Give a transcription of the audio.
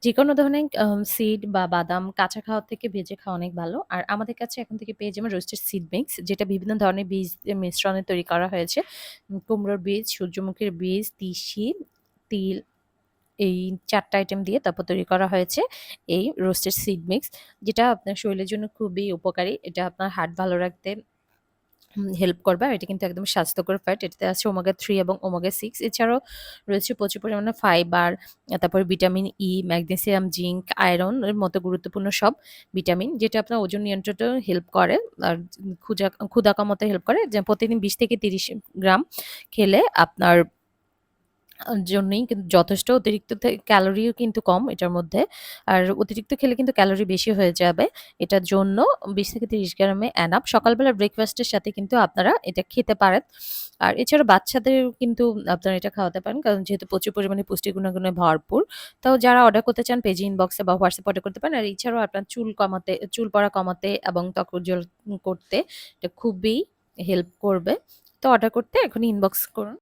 যেকোনো ধরনের সিড বা বাদাম কাঁচা খাওয়ার থেকে ভেজে খাওয়া অনেক ভালো। আর আমাদের কাছে এখন থেকে পেয়ে যাবেন রোস্টেড সিড মিক্স, যেটা বিভিন্ন ধরনের বীজ দিয়ে মিশ্রণে তৈরি করা হয়েছে। কুমড়োর বীজ, সূর্যমুখীর বীজ, তিসি, তিল, এই ৪ টা আইটেম দিয়ে তারপর তৈরি করা হয়েছে এই রোস্টেড সিড মিক্স, যেটা আপনার শরীরের জন্য খুবই উপকারী। এটা আপনার হার্ট ভালো রাখতে হেল্প করবে। আর এটা কিন্তু একদম স্বাস্থ্যকর ফ্যাট। এটাতে আছে ওমেগা 3 এবং ওমেগা 6। এছাড়াও রয়েছে প্রচুর পরিমাণে ফাইবার, তারপরে vitamin E, magnesium, zinc, iron এর মতো গুরুত্বপূর্ণ সব ভিটামিন, যেটা আপনার ওজন নিয়ন্ত্রণেও হেল্প করে। আর ক্ষুধা কমাতে হেল্প করে। যে প্রতিদিন ২০ থেকে ৩০ গ্রাম খেলে আপনার জন্যই কিন্তু যথেষ্ট। অতিরিক্ত ক্যালোরিও কিন্তু কম এটার মধ্যে। আর অতিরিক্ত খেলে কিন্তু ক্যালোরি বেশি হয়ে যাবে। এটার জন্য ২০ থেকে ৩০ গ্রামে এনাফ। সকালবেলা ব্রেকফাস্টের সাথে কিন্তু আপনারা এটা খেতে পারেন। আর এছাড়া বাচ্চাদেরও কিন্তু আপনারা এটা খাওয়াতে পারেন। কারণ যেহেতু প্রচুর পরিমাণে পুষ্টি গুণাগুণে ভরপুর। তো যারা অর্ডার করতে চান পেজ ইনবক্সে বা হোয়াটসঅ্যাপে অর্ডার করতে পারেন। আর এছাড়াও আপনার চুল পড়া কমাতে এবং ত্বক উজ্জ্বল করতে এটা খুবই হেল্প করবে। তো অর্ডার করতে এখনই ইনবক্স করুন।